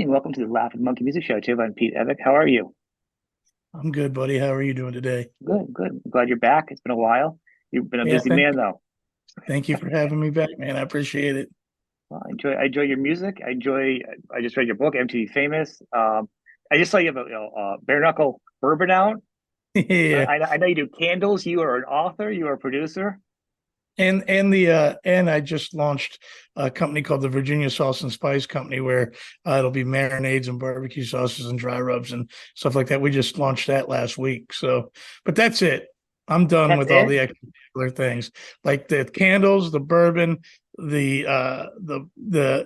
evening. Welcome to the Laughing Monkey Music Show, too. I'm Pete Evick. How are you? I'm good, buddy. How are you doing today? Good, good. I'm glad you're back. It's been a while. You've been a Yeah, busy man, though. thank you for having me back, man. I appreciate it. Well, I enjoy your music. I just read your book, MTV Famous. I just saw you have a bare knuckle bourbon out. Yeah. I know you do candles. You are an author. You are a producer. And I just launched a company called the Virginia Sauce and Spice Company where it'll be marinades and barbecue sauces and dry rubs and stuff like that. We just launched that last week. So, but that's it. I'm done That's with all it. the extra things like the candles, the bourbon, the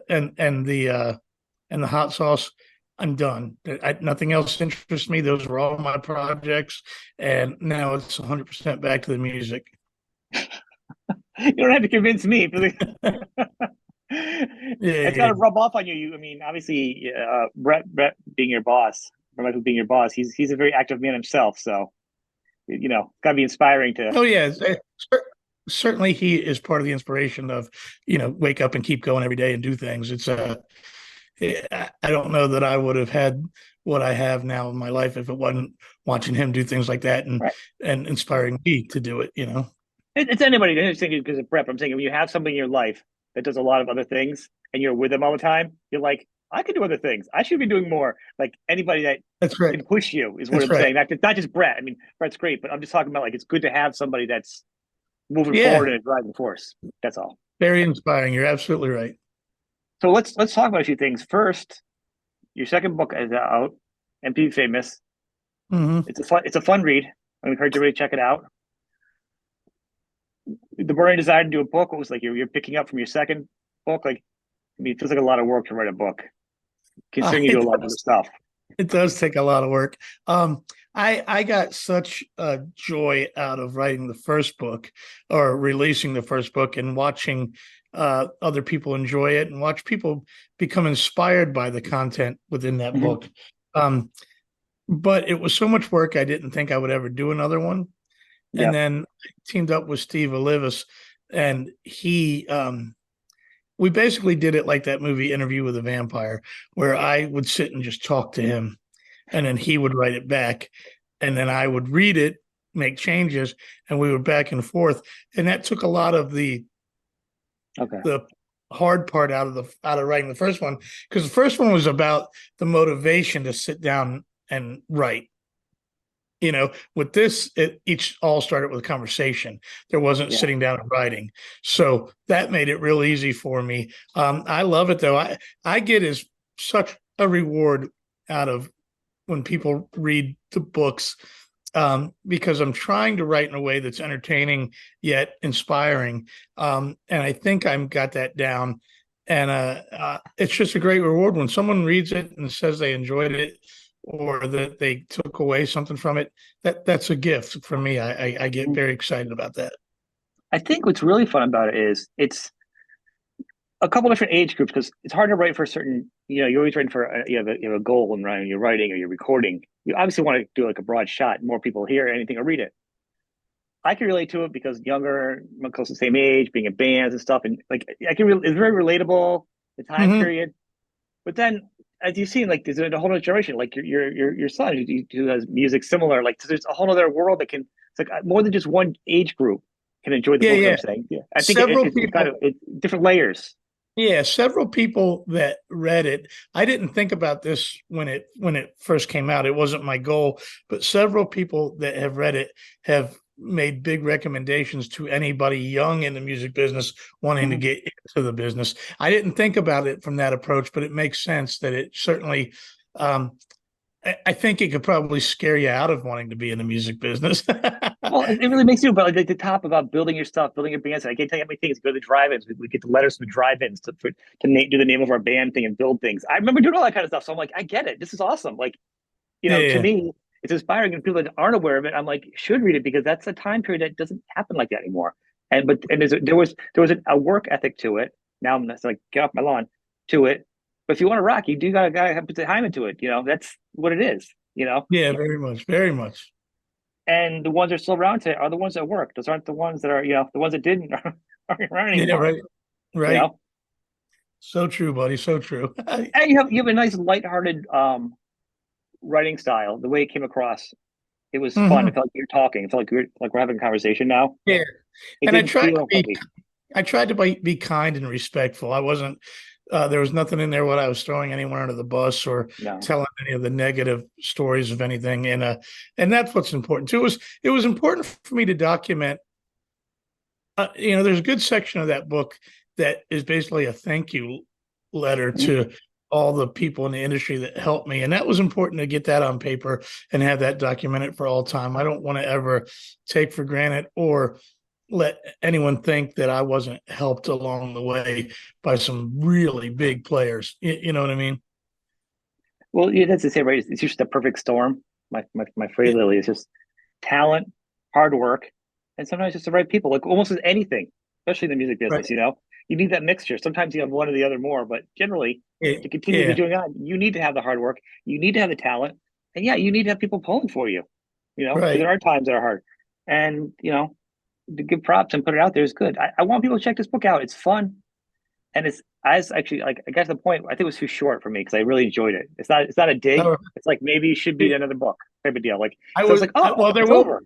and the hot sauce. I'm done. Nothing else interests me. Those were all my projects, and now it's 100% back to the music. You don't have to convince me. Yeah, It's got yeah. to rub off on you. I mean, obviously, Bret being your boss, or Michael being your boss, he's a very active man himself. So it's got to be inspiring to. Oh, yeah. Certainly, he is part of the inspiration of, wake up and keep going every day and do things. I don't know that I would have had what I have now in my life if it wasn't watching him do things like that Right. and inspiring me to do it. It's anybody. I'm saying because of prep. I'm saying when you have somebody in your life that does a lot of other things and you're with them all the time, you're like, I could do other things. I should be doing more. Like anybody that That's right. can push you is what That's I'm right. saying. Not just Bret. I mean, Bret's great, but I'm just talking about like it's good to have somebody that's moving forward Yeah. in a driving force. That's all. Very inspiring. You're absolutely right. So let's talk about a few things. First, your second book is out, MP Famous. Hmm. It's a fun read. I encourage everybody to check it out. The burning desire to do a book. What was like you're picking up from your second book? Like, I mean, it feels like a lot of work to write a book, considering you do a It lot of other does. stuff. It does take a lot of work. I got such joy out of writing the first book or releasing the first book and watching other people enjoy it and watch people become inspired by the content within that Mhm. book. Um, but it was so much work, I didn't think I would ever do another one. And Yep. then I teamed up with Steve Olivis, and we basically did it like that movie Interview with a Vampire, where I would sit and just talk to him and then he would write it back and then I would read it, make changes, and we would back and forth. And that took a lot of Okay. the hard part out of writing the first one, because the first one was about the motivation to sit down and write. With this, it each all started with a conversation. There wasn't Yeah. sitting down and writing, so that made it real easy for me. I love it though. I get as such a reward out of when people read the books, because I'm trying to write in a way that's entertaining yet inspiring. And I think I've got that down. And it's just a great reward when someone reads it and says they enjoyed it or that they took away something from it. That's a gift for me. I get Mhm. very excited about that. I think what's really fun about it is it's a couple different age groups because it's hard to write for a certain. You're always writing for you have a goal when writing, you're writing or you're recording. You obviously want to do like a broad shot, more people hear anything or read it. I can relate to it because younger, close to the same age, being in bands and stuff, and like it's very relatable. The time Mm-hmm. period. But then, as you've seen, like there's a whole other generation, like your son who has music similar. Like there's a whole other world that can. It's like more than just one age group can enjoy the Yeah, book. yeah. I'm saying, yeah, I think Several it's kind of people it's different layers. Yeah, several people that read it. I didn't think about this when it first came out. It wasn't my goal, but several people that have read it have made big recommendations to anybody young in the music business wanting to Mhm. get into the business. I didn't think about it from that approach, but it makes sense that it certainly um, I think it could probably scare you out of wanting to be in the music business. Well, it really makes you, but like the top about building your stuff, building your bands. I can't tell you how many things. Go to the drive-ins. We get the letters from the drive-ins do the name of our band thing and build things. I remember doing all that kind of stuff. So I'm like, I get it. This is awesome. Like, to Yeah. me, it's inspiring, and people that aren't aware of it, I'm like, should read it because that's a time period that doesn't happen like that anymore. And there was a work ethic to it. Now I'm just like get off my lawn to it. But if you want to rock, you do gotta put the time into it. That's what it is. Yeah, very much. Very much. And the ones that are still around today are the ones that work. Those aren't the ones that are the ones that didn't aren't around Yeah, anymore. right. You Right. know. So true, buddy. So true. And you have a nice lighthearted writing style. The way it came across, it was fun. It Hmm. felt like you're talking. It felt like we're having a conversation now. Yeah. It And didn't feel heavy. I tried to be kind and respectful. I wasn't, there was nothing in there what I was throwing anyone under the bus or No. telling any of the negative stories of anything. And that's what's important too. It was important for me to document, there's a good section of that book that is basically a thank you letter Mhm. to all the people in the industry that helped me. And that was important to get that on paper and have that documented for all time. I don't want to ever take for granted or let anyone think that I wasn't helped along the way by some really big players. You know what I mean? Well, yeah, that's the same, right? It's just the perfect storm. My phrase Yeah, literally is just talent, hard work, and sometimes just the right people. Like almost with anything, especially in the music right. business, you need that mixture. Sometimes you have one or the other more, but generally, Yeah, to continue to be yeah, doing on, you need to have the hard work, you need to have the talent, and yeah, you need to have people pulling for you. Because there right. are times that are hard, and to give props and put it out there is good. I want people to check this book out. It's fun. And it's as actually like I guess the point I think it was too short for me because I really enjoyed it. It's not a dig. No, It's like maybe it should be another book type of deal. Like I so it's was like oh well. it's over.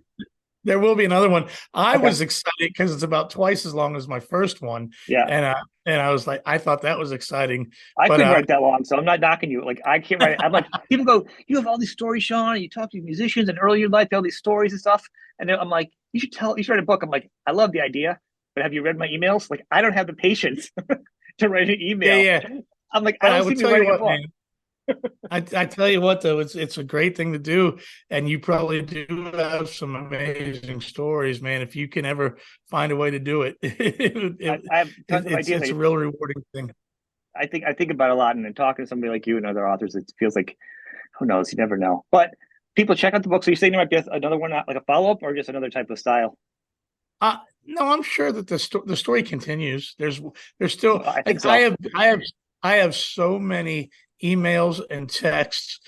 There will be another one. I Okay. was excited because it's about twice as long as my first one, Yeah. and I was like, I thought that was exciting, I but couldn't write that long, so I'm not knocking you. Like I can't write it. I'm like people go, you have all these stories, Sean, and you talk to musicians and earlier in life, all these stories and stuff. And then I'm like, you should write a book. I'm like, I love the idea, but have you read my emails? Like I don't have the patience to write an yeah, email. yeah. I'm like, I But I don't see would me tell you writing a what, book. man. I tell you what though, it's a great thing to do, and you probably do have some amazing stories, man. If you can ever find a way to do it, I have tons of ideas. it's a real rewarding thing. I think about it a lot, and then talking to somebody like you and other authors, it feels like who knows, you never know. But people check out the book. So you're saying there might be another one, like a follow up, or just another type of style? No, I'm sure that the story continues. There's still I think like so. I have so many emails and texts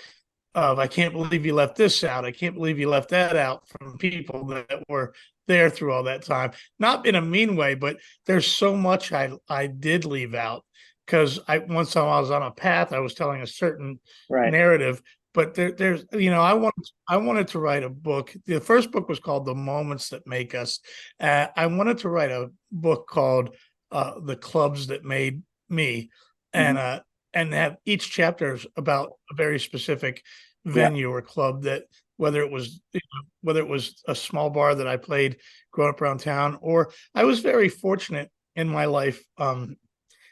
of I can't believe you left this out. I can't believe you left that out from people that were there through all that time. Not in a mean way, but there's so much I did leave out because I once I was on a path, I was telling a certain Right. narrative. But there's I wanted to write a book. The first book was called The Moments That Make Us. I wanted to write a book called The Clubs That Made Me, and Hmm. uh, and have each chapter is about a very specific Yeah. venue or club that whether it was a small bar that I played growing up around town, or I was very fortunate in my life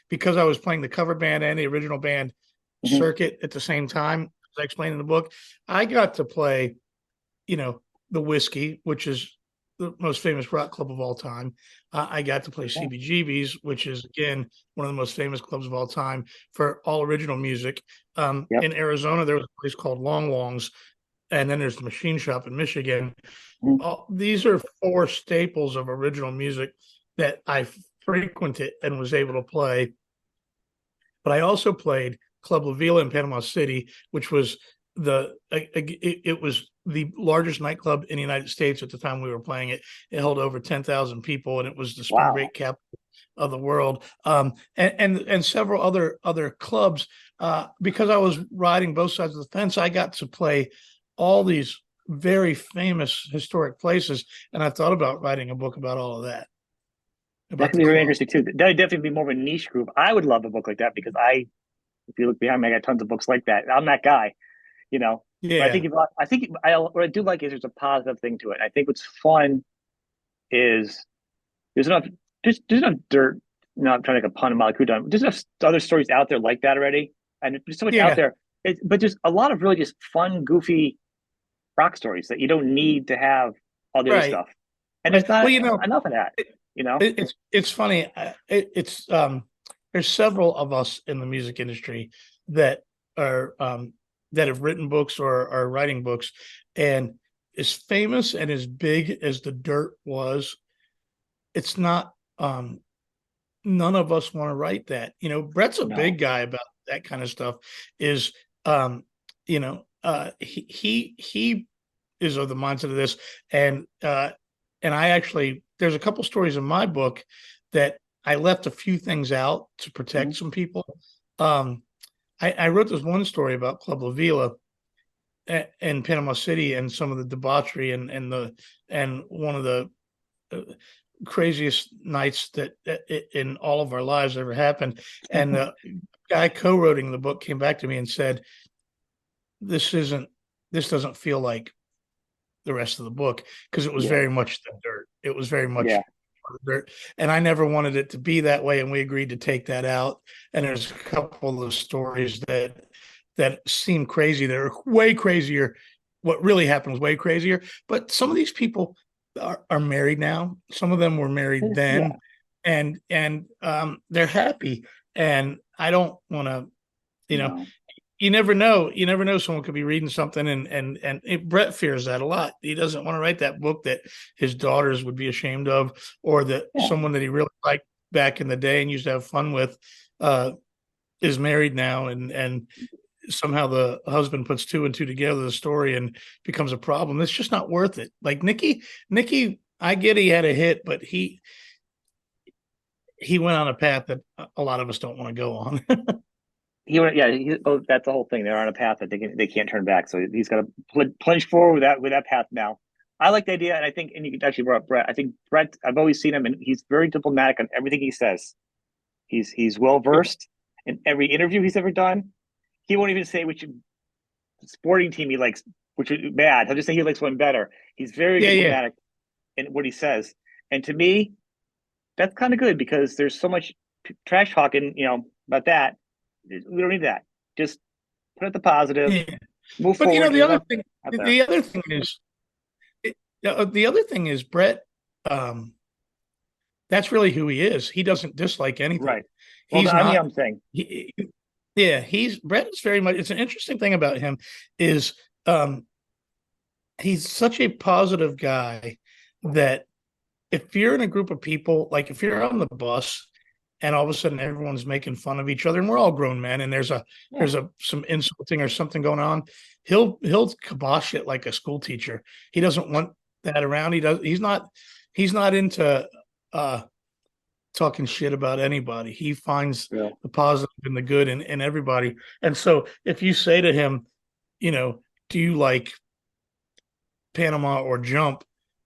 because I was playing the cover band and the original band Hmm. circuit at the same time. As I explained in the book, I got to play, the Whiskey, which is the most famous rock club of all time. I got to play Yeah. CBGB's, which is again one of the most famous clubs of all time for all original music. Yep. In Arizona, there was a place called Long Wong's, and then there's the Machine Shop in Michigan. Hmm. These are four staples of original music that I frequented and was able to play. But I also played Club La Vila in Panama City, which was it was the largest nightclub in the United States at the time we were playing it. It held over 10,000 people, and it was the spring Wow. break capital of the world. And several other clubs. Because I was riding both sides of the fence, I got to play all these very famous historic places, and I thought about writing a book about all of that, That about could the be very club. interesting too. That would definitely be more of a niche group. I would love a book like that because if you look behind me, I got tons of books like that. I'm that guy, you know. But Yeah, what I do like is there's a positive thing to it. I think what's fun is there's enough there's enough dirt. No, I'm trying to make a pun about who done. There's enough other stories out there like that already, and there's so much out yeah, there. But there's a lot of really just fun, goofy rock stories that you don't need to have all the other right, stuff. And there's right. not Well, enough of that, you know? it's funny. It's there's several of us in the music industry that are that have written books or are writing books, and as famous and as big as the dirt was, it's not. None of us want to write that. Brett's a big No. guy about that kind of stuff. Is he is of the mindset of this, and I actually there's a couple stories in my book that I left a few things out to protect Mhm. some people. Um, I wrote this one story about Club La Vila in Panama City and some of the debauchery and one of the uh, craziest nights that in all of our lives ever happened. And the guy co-writing the book came back to me and said, "This isn't. This doesn't feel like the rest of the book because it was Yeah, very much the dirt. It was very yeah. much dirt, and I never wanted it to be that way. And we agreed to take that out. And there's a couple of stories that seem crazy. They're way crazier. What really happened was way crazier. But some of these people are married now. Some of them were married Yeah. then, and they're happy. And I don't want to, you know, No. you never know. You never know. Someone could be reading something, Bret fears that a lot. He doesn't want to write that book that his daughters would be ashamed of, or that Yeah. someone that he really liked back in the day and used to have fun with uh, is married now, and somehow the husband puts two and two together, the story, and becomes a problem. It's just not worth it. Like Nikki, I get he had a hit, but he went on a path that a lot of us don't want to go on. Yeah. Oh, that's the whole thing. They're on a path that they can't turn back. So he's got to plunge forward with that path now. I like the idea, and I think, and you actually brought up Bret. I think Bret. I've always seen him, and he's very diplomatic on everything he says. He's well versed in every interview he's ever done. He won't even say which sporting team he likes, which is bad. He'll just say he likes one better. He's very Yeah, yeah, diplomatic in what he says, and to me, that's kind of good because there's so much trash talking, about that. We don't need that. Just put out the positive, yeah. move But forward. the There's other enough thing, out there. the other thing is, the other thing is Bret. Um, that's really who he is. He doesn't dislike anything. Right. Well, He's I mean, not. I'm saying, He, yeah, he's Bret is very much. It's an interesting thing about him is um, he's such a positive guy that if you're in a group of people, like if you're on the bus and all of a sudden everyone's making fun of each other, and we're all grown men, and yeah, there's some insulting or something going on, he'll kibosh it like a school teacher. He doesn't want that around. He's not into uh talking shit about anybody. He finds real. the positive and the good in everybody. And so if you say to him, do you like Panama or Jump?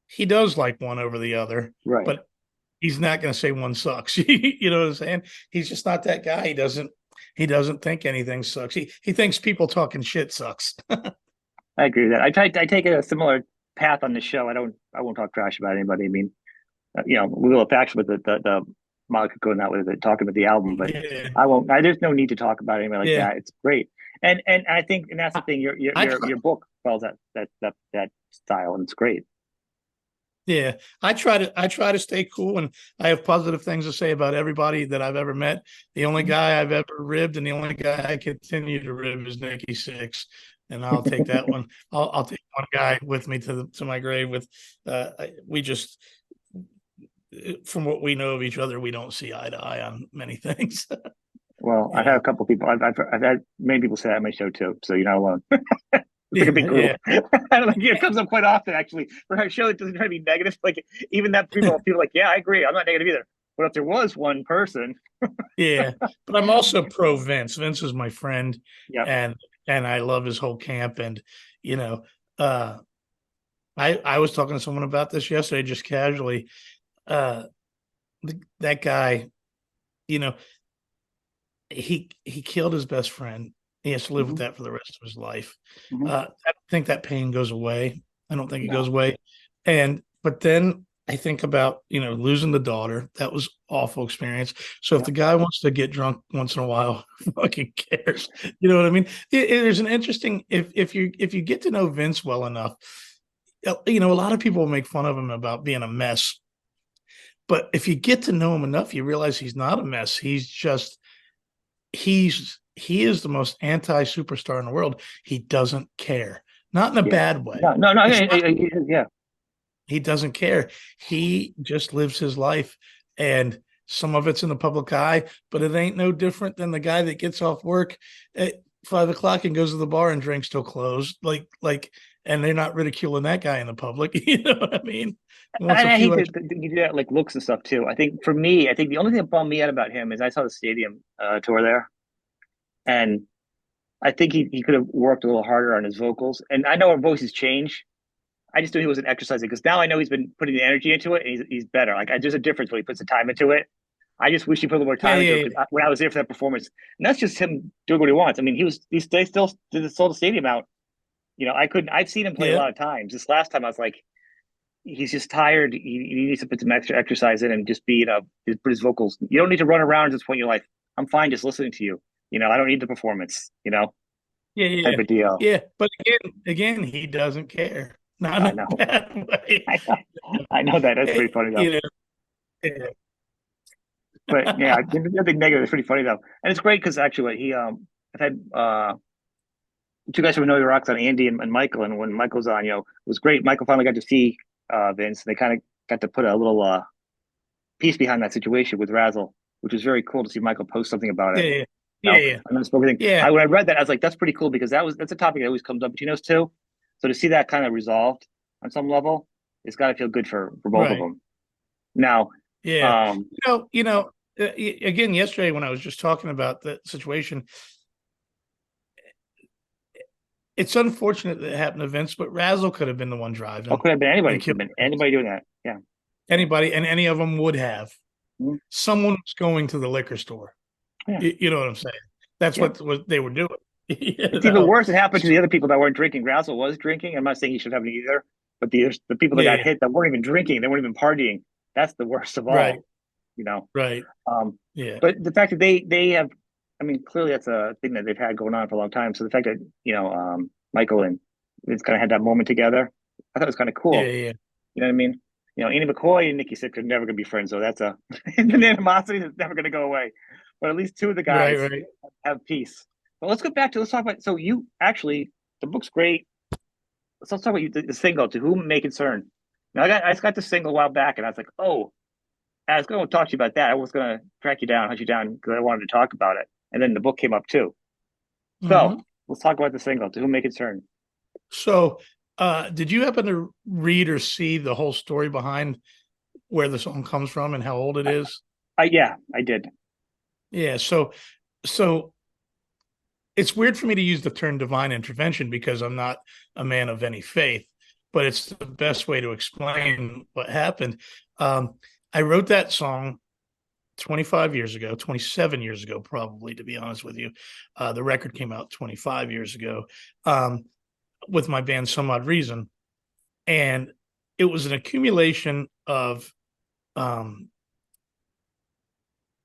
He does like one over the other, Right. but he's not going to say one sucks. You know what I'm saying? He's just not that guy. He doesn't think anything sucks. He thinks people talking shit sucks. I agree with that. I take a similar path on the show. I won't talk trash about anybody. I mean, we will faction with the Monica going out with it, talking about the album, but Yeah. I won't. There's no need to talk about anybody like Yeah. that. It's great, and I think, and that's the I, thing. I try, Your book follows that style, and it's great. yeah, I try to stay cool, and I have positive things to say about everybody that I've ever met. The only guy I've ever ribbed and the only guy I continue to rib is Nikki Six, and I'll take that one. I'll take one guy with me to my grave. With we just, from what we know of each other, we don't see eye to eye on many things. Well, you I've had a know. couple people. I've had many people say that on my show too. So you're not alone. It's like a big Yeah, group. yeah, I don't think it comes up quite often actually for a show that doesn't try to be negative. Like even that people like, yeah, I agree. I'm not negative either. But if there was one person, yeah. But I'm also pro Vince. Vince is my friend, yeah. and I love his whole camp. And you know, uh, I was talking to someone about this yesterday, just casually. Uh, that guy, you know, he killed his best friend. He has to live with Hmm. that for the rest of his life. Hmm. I don't think that pain goes away. I don't think it goes No. away. But then I think about losing the daughter. That was awful experience. So if Yeah. the guy wants to get drunk once in a while, fucking cares. You know what I mean? There's an interesting if you get to know Vince well enough, a lot of people make fun of him about being a mess. But if you get to know him enough, you realize he's not a mess. He is the most anti superstar in the world. He doesn't care, not in a Yeah. bad way. No. No. No. It's not. Yeah. He doesn't care. He just lives his life, and some of it's in the public eye, but it ain't no different than the guy that gets off work. 5 o'clock and goes to the bar and drinks till closed. And they're not ridiculing that guy in the public. You know what I mean? He wants And a I few hate extra. that you do that like looks and stuff too. I think for me, I think the only thing that bummed me out about him is I saw the stadium tour there, and I think he could have worked a little harder on his vocals. And I know our voices change. I just knew he wasn't exercising because now I know he's been putting the energy into it, and he's better. There's a difference when he puts the time into it. I just wish he put a little more Yeah, time into it yeah, because when I was there for that performance, and that's just him doing what he wants. I mean, they still did sold the stadium out. I couldn't. I've seen him play a yeah, lot of times. This last time, I was like, he's just tired. He needs to put some extra exercise in and just be, just put his vocals. You don't need to run around at this point in your life. I'm fine just listening to you. I don't need the performance. yeah, yeah, Type of deal. yeah. But again, he doesn't care. Not in I a know. bad way. I know. I know that. That's pretty funny though. You know, yeah. But yeah, the thing negative is pretty funny though, and it's great because actually I've had two guys from Know Your Rocks on Andy and Michael, and when Michael's on, it was great. Michael finally got to see Vince, and they kind of got to put a little piece behind that situation with Razzle, which was very cool to see Michael post something about it. Yeah, yeah, yeah, Unspoken thing. yeah, When I read that, I was like, that's pretty cool because that's a topic that always comes up between those two. So to see that kind of resolved on some level, it's got to feel good for both of right. them. Now, Yeah. um, Again, yesterday when I was just talking about the situation, it's unfortunate that it happened to Vince, but Razzle could have been the one driving could have been anybody. and Could have killed been anybody doing that. Yeah. anybody, and any of them would have. Mhm. Someone was going to the liquor store. Yeah. You know what I'm saying? That's Yeah. what they were doing. It's even worse. It happened to the other people that weren't drinking. Razzle was drinking. I'm not saying he should have it either, but the people that got Yeah, hit that weren't even drinking, they weren't even partying. That's the worst of right, all. You know. right. Um, Yeah, but the fact that they have, I mean, clearly that's a thing that they've had going on for a long time. So the fact that Michael and Vince kind of had that moment together, I thought it was kind of yeah, cool. yeah. You know what I mean? Andy McCoy and Nikki Sixx are never going to be friends, so that's an animosity that's never going to go away. But at least two of the Right, guys right. have peace. But let's talk about. So you actually, the book's great. Let's talk about the single. To whom it may concern. Now I just got the single a while back, and I was like, oh, I was going to talk to you about that. I was going to track you down, hunt you down because I wanted to talk about it. And then the book came up too. So Hmm. let's talk about the single. To whom may concern. So, did you happen to read or see the whole story behind where the song comes from and how old it is? Yeah, I did. Yeah. So it's weird for me to use the term divine intervention because I'm not a man of any faith, but it's the best way to explain what happened. I wrote that song 25 years ago, 27 years ago, probably, to be honest with you. The record came out 25 years ago with my band Some Odd Reason. And it was an accumulation of,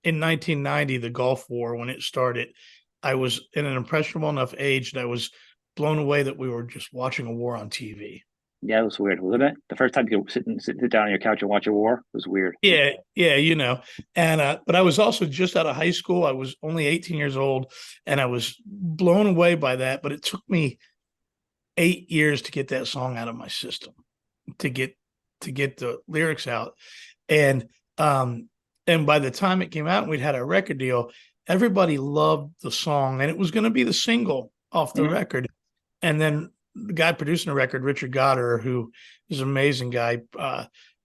in 1990, the Gulf War, when it started, I was in an impressionable enough age that I was blown away that we were just watching a war on TV. Yeah, it was weird, wasn't it? The first time you sit down on your couch and watch a war was weird. Yeah, yeah, and but I was also just out of high school. I was only 18 years old, and I was blown away by that. But it took me 8 years to get that song out of my system, to get the lyrics out, and by the time it came out and we'd had a record deal, everybody loved the song, and it was going to be the single off the Mm-hmm. record. And then the guy producing the record, Richard Goddard, who is an amazing guy,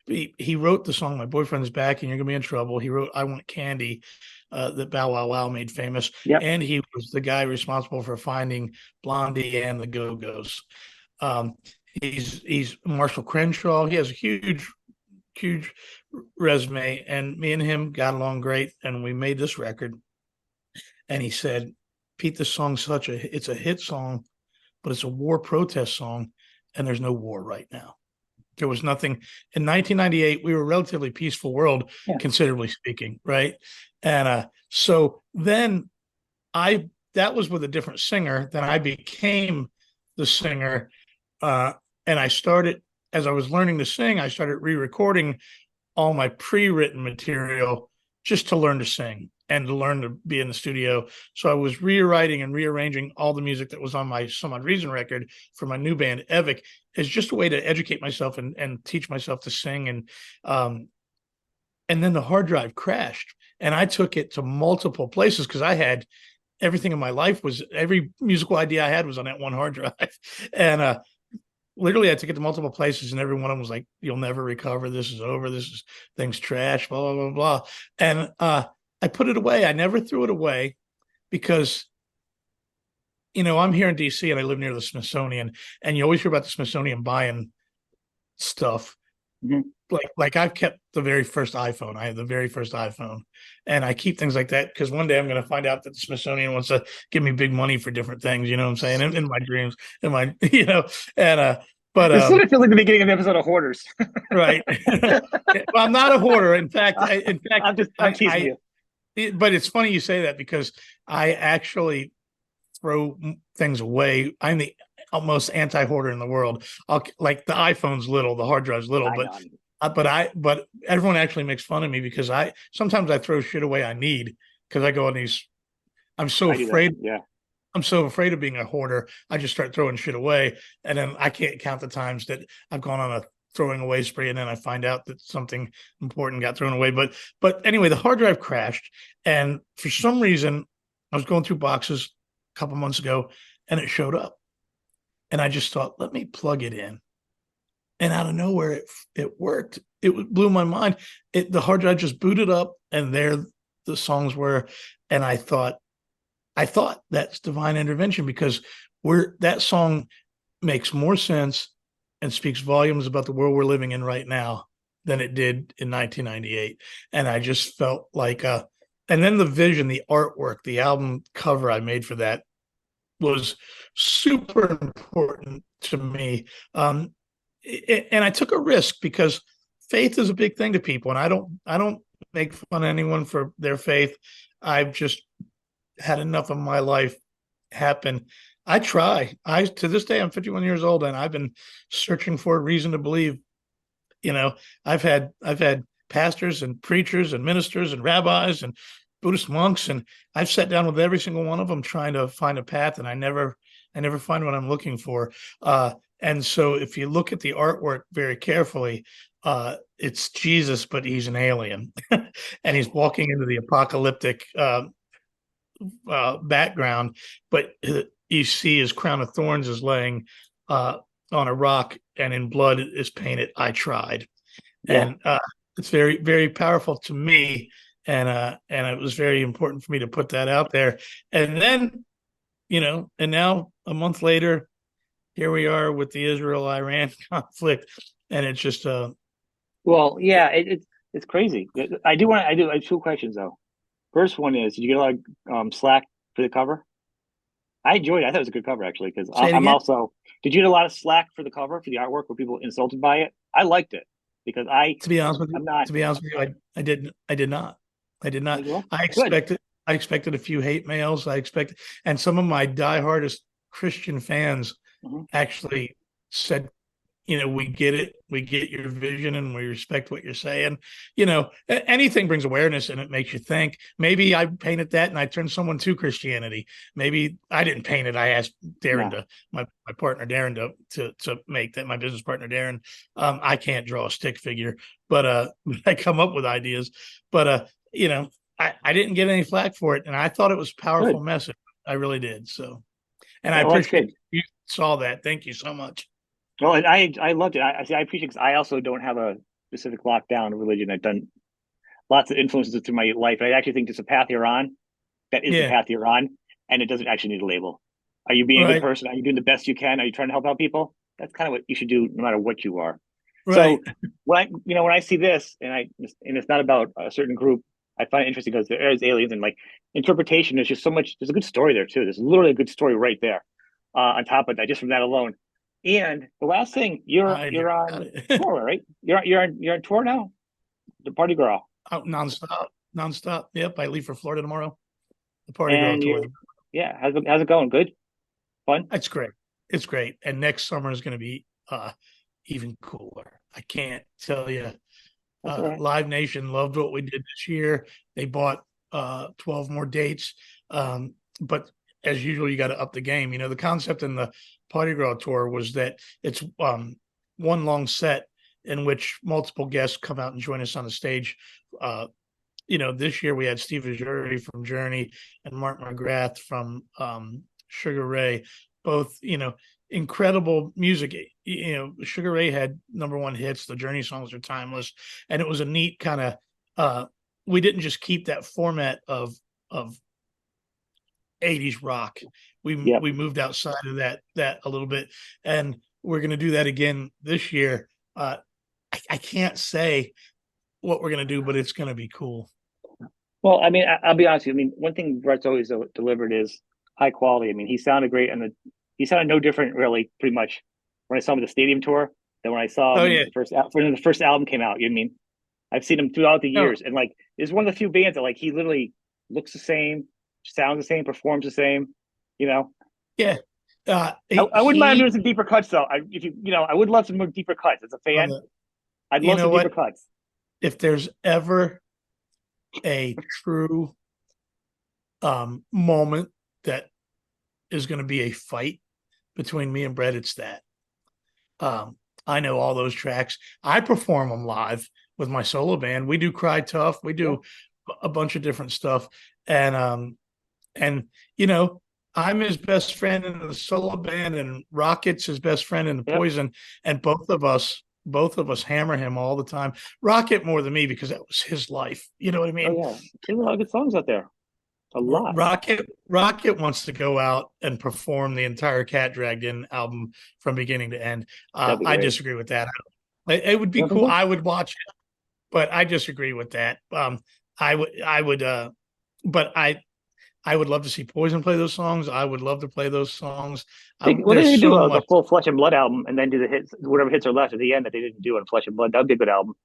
he wrote the song "My Boyfriend's Back and You're Gonna Be in Trouble." He wrote "I Want Candy," that Bow Wow Wow made famous, Yep. and he was the guy responsible for finding Blondie and the Go Go's. Um, he's Marshall Crenshaw. He has a huge resume, and me and him got along great, and we made this record. And he said, "Pete, this song's it's a hit song, but it's a war protest song, and there's no war right now." There was nothing in 1998. We were a relatively peaceful world, Yeah. considerably speaking, right? And so then that was with a different singer. Then I became the singer, and I started, as I was learning to sing, I started re-recording all my pre-written material just to learn to sing and to learn to be in the studio. So I was rewriting and rearranging all the music that was on my Some Odd Reason record for my new band, Evick, as just a way to educate myself and teach myself to sing. And then the hard drive crashed, and I took it to multiple places because I had everything in my life was, every musical idea I had was on that one hard drive. And literally I took it to multiple places, and every one of them was like, "You'll never recover. This is over. This is things trash, blah, blah, blah, blah." And I put it away. I never threw it away because, I'm here in DC and I live near the Smithsonian, and you always hear about the Smithsonian buying stuff. Mhm. Like I've kept the very first iPhone. I have the very first iPhone, and I keep things like that because one day I'm going to find out that the Smithsonian wants to give me big money for different things. You know what I'm saying? In my dreams, in my, and but This sort of feels like the beginning of an episode of Hoarders. right. Well, I'm not a hoarder. In fact, I'm teasing you. but it's funny you say that because I actually throw things away. I'm the almost anti-hoarder in the world. I'll, like, the iPhone's little, the hard drive's little, I but know. but everyone actually makes fun of me because I sometimes I throw shit away I need because I go on these. I'm so I do that. afraid. Yeah. I'm so afraid of being a hoarder. I just start throwing shit away, and then I can't count the times that I've gone on a throwing away spree, and then I find out that something important got thrown away. But anyway, the hard drive crashed, and for some reason, I was going through boxes a couple months ago, and it showed up, and I just thought, let me plug it in, and out of nowhere, it worked. It blew my mind. The hard drive just booted up, and there the songs were, and I thought that's divine intervention because that song makes more sense and speaks volumes about the world we're living in right now than it did in 1998. And I just felt like, and then the vision, the artwork, the album cover I made for that was super important to me. And I took a risk because faith is a big thing to people, and I don't make fun of anyone for their faith. I've just had enough of my life happen. I try. To this day I'm 51 years old, and I've been searching for a reason to believe. You know, I've had pastors and preachers and ministers and rabbis and Buddhist monks, and I've sat down with every single one of them trying to find a path, and I never find what I'm looking for. And so if you look at the artwork very carefully, it's Jesus, but he's an alien, and he's walking into the apocalyptic background, but you see his crown of thorns is laying on a rock, and in blood is painted, "I tried." Yeah. And it's very, very powerful to me, and it was very important for me to put that out there. And then, and now a month later, here we are with the Israel-Iran conflict, and it's just Well, yeah, it's crazy. I have two questions though. First one is, did you get a lot of slack for the cover? I enjoyed it. I thought it was a good cover actually because say it I'm again. also. Did you get a lot of slack for the cover for the artwork? Were people insulted by it? I liked it because To be honest with you, I'm not. I did not. I did not. Like, well, I good. expected I expected a few hate mails. And some of my diehardest Christian fans Mhm. actually said, we get it. We get your vision, and we respect what you're saying. Anything brings awareness, and it makes you think. Maybe I painted that and I turned someone to Christianity. Maybe I didn't paint it. I asked Darren No, my partner Darren to make that, my business partner Darren. I can't draw a stick figure, but I come up with ideas. But I didn't get any flack for it, and I thought it was a powerful good. message. I really did. So, and I Well, that's appreciate good. you saw that. Thank you so much. Well, and I loved it. I appreciate because I also don't have a specific lockdown religion. I've done lots of influences through my life. I actually think it's a path you're on. That is the Yeah. path you're on, and it doesn't actually need a label. Are you being a good Right. person? Are you doing the best you can? Are you trying to help out people? That's kind of what you should do, no matter what you are. Right. So when I see this, and it's not about a certain group, I find it interesting because there is aliens and like interpretation. There's just so much. There's a good story there too. There's literally a good story right there. On top of that, just from that alone. And the last thing, I hear you're about on it. tour, right? You're on tour now. The Party Girl, Out nonstop, nonstop. Yep. I leave for Florida tomorrow. The Party Girl and tour. yeah, how's it going? Good, fun. It's great. It's great. And next summer is going to be even cooler. I can't tell you. That's all right. Live Nation loved what we did this year. They bought 12 more dates. But as usual, you got to up the game. The concept in the Party Girl tour was that it's one long set in which multiple guests come out and join us on the stage this year we had Steve Ajuri from Journey and Mark McGrath from Sugar Ray, both, incredible music. Sugar Ray had #1 hits. The Journey songs are timeless, and it was a neat kind of. We didn't just keep that format of 80s rock. Yep. We moved outside of that a little bit, and we're going to do that again this year. I can't say what we're going to do, but it's going to be cool. Well, I mean, I'll be honest with you. I mean, one thing Brett's always delivered is high quality. I mean, he sounded great, and he sounded no different, really, pretty much when I saw him at the stadium tour than when I saw Oh him yeah, when the first album came out. You know what I mean? I've seen him throughout the no, years, and like, it's one of the few bands that like he literally looks the same, sounds the same, performs the same. You know, yeah. I wouldn't mind He doing some deeper cuts though. If I would love some more deeper cuts. As a fan, I'd you love know some deeper what? cuts. If there's ever a true moment that is going to be a fight between me and Brett, it's that. I know all those tracks. I perform them live with my solo band. We do Cry Tough. We Yeah. do a bunch of different stuff, and you know, I'm his best friend in the solo band, and Rocket's his best friend in the Yep. Poison, and both of us hammer him all the time. Rocket more than me because that was his life. You know what I Oh mean? yeah. There's a lot of good songs out there. A lot. Rocket wants to go out and perform the entire Cat Dragged In album from beginning to end. That'd be I great. disagree with that. It would You be don't think cool. so? I would watch it, but I disagree with that. I would, but I would love to see Poison play those songs. I would love to play those songs. Well, they There's could do so the much. full Flesh and Blood album and then do the hits, whatever hits are left at the end that they didn't do on Flesh and Blood. That would be a good album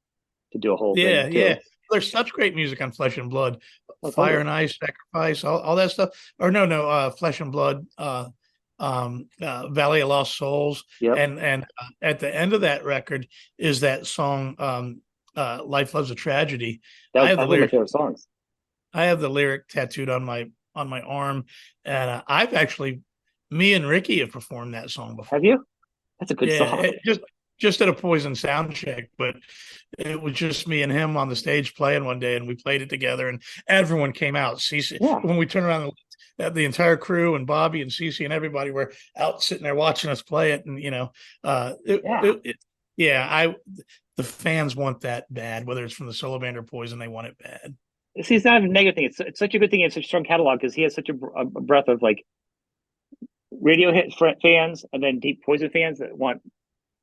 to do a whole thing Yeah, yeah. too. There's such great music on Flesh and Blood, Oh, Fire totally. and Ice, Sacrifice, all that stuff. Or no, Flesh and Blood, Valley of Lost Souls, Yep. and at the end of that record is that song, Life Loves a Tragedy. I have the That's one of my lyric. favorite songs. I have the lyric tattooed on my arm, and I've actually, me and Ricky have performed that song Have before. you? That's a good Yeah, song. just at a Poison sound check, but it was just me and him on the stage playing one day, and we played it together, and everyone came out. Cece, Yeah. when we turned around, the entire crew and Bobby and Cece and everybody were out sitting there watching us play it, and Yeah. yeah, the fans want that bad, whether it's from the solo band or Poison, they want it bad. See, it's not a negative thing. It's such a good thing. It's such a strong catalog because he has such a breadth of like radio hit fans and then deep Poison fans that want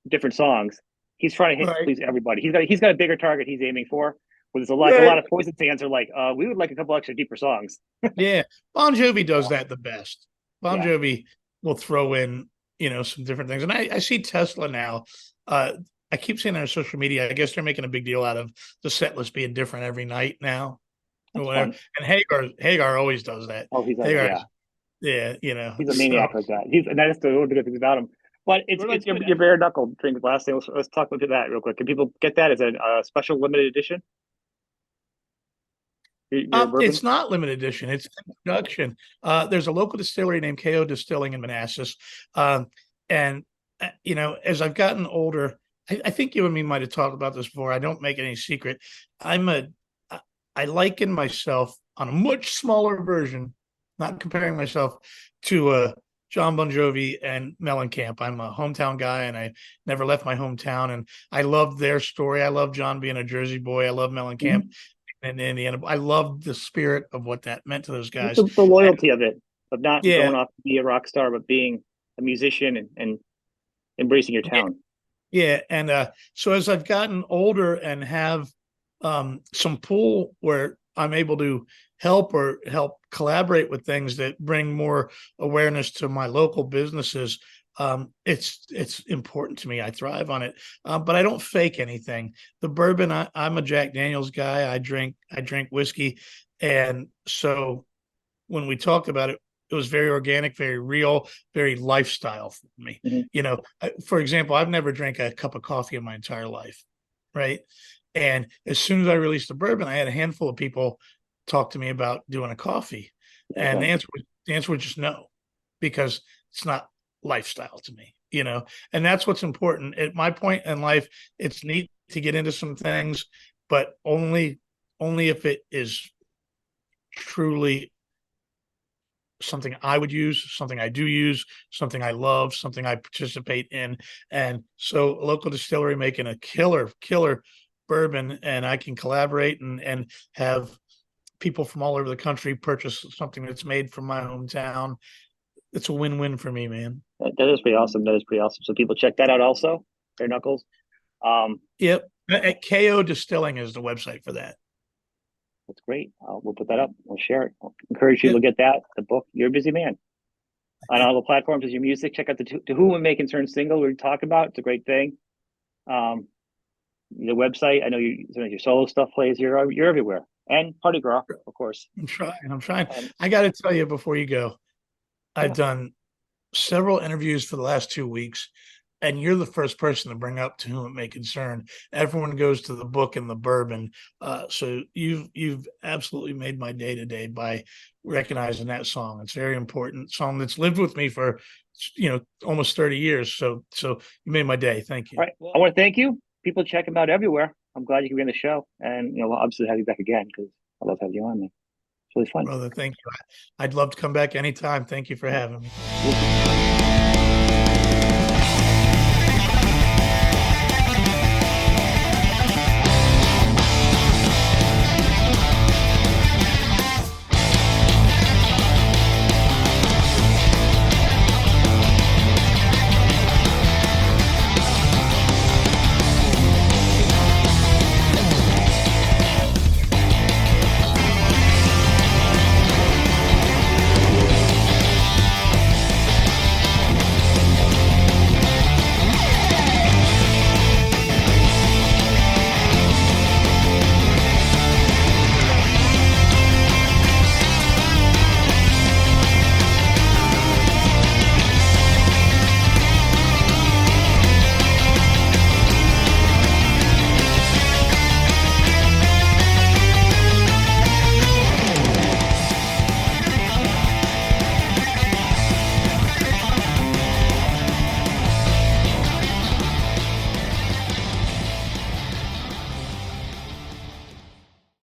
different songs. He's trying to Right, please everybody. He's got a bigger target he's aiming for. Where there's a right, lot of Poison fans are like, we would like a couple extra deeper songs. yeah. Bon Jovi does that the best. Bon Yeah. Jovi will throw in, some different things, and I see Tesla now. Uh, I keep seeing on social media. I guess they're making a big deal out of the set list being different every night now, or That's whatever. fun. And Hagar always does that. Oh, he's like, Hagar, yeah, yeah, he's a so maniac like that. And that's the one of the good things about him. But what it's about you? your bare knuckle drink last thing. Let's talk about that real quick. Can people get that as a special limited edition? Your bourbon? It's not limited edition. It's production. There's a local distillery named KO Distilling in Manassas, and as I've gotten older, I think you and me might have talked about this before. I don't make any secret. I'm a I liken myself on a much smaller version, not comparing myself to John Bon Jovi and Mellencamp. I'm a hometown guy, and I never left my hometown. And I love their story. I love John being a Jersey boy. I love Mellencamp Mhm. in Indiana. I love the spirit of what that meant to those guys. The And loyalty of it, of not yeah, going off to be a rock star, but being a musician and embracing your town. yeah. And so as I've gotten older and have some pull where I'm able to help collaborate with things that bring more awareness to my local businesses. It's important to me. I thrive on it, but I don't fake anything. The bourbon, I'm a Jack Daniel's guy. I drink whiskey, and so when we talked about it, it was very organic, very real, very lifestyle for me. Mhm. For example, I've never drank a cup of coffee in my entire life, right? And as soon as I released the bourbon, I had a handful of people talk to me about doing a coffee, and Okay. the answer was just no, because it's not lifestyle to me, and that's what's important at my point in life. It's neat to get into some things, but only only if it is truly something I would use, something I do use, something I love, something I participate in. And so a local distillery making a killer bourbon, and I can collaborate and have people from all over the country purchase something that's made from my hometown. It's a win-win for me, man. That is pretty awesome. That is pretty awesome. So people check that out also. Bare Knuckles. Um, Yep. At KO Distilling is the website for that. that's great. We'll put that up. We'll share it. I'll encourage people Yep. to get that, the book. You're a busy man. On all the platforms is your music. Check out the To Whom It May Concern single we talk about. It's a great thing. Um, the website. I know your solo stuff plays. You're everywhere. And Party Gras, of course. I'm trying. I'm trying. And I got to tell you before you go, I've yeah, done several interviews for the last 2 weeks, and you're the first person to bring up To Whom It May Concern. Everyone goes to the book and the bourbon. So you've absolutely made my day today by recognizing that song. It's a very important song that's lived with me for almost 30 years. So you made my day. Thank you. all right. Well, I want to thank you. People check him out everywhere. I'm glad you could be on the show, and we'll obviously have you back again because I love having you on there. It's really fun. Brother, thank you. I'd love to come back anytime. Thank you for having me. We'll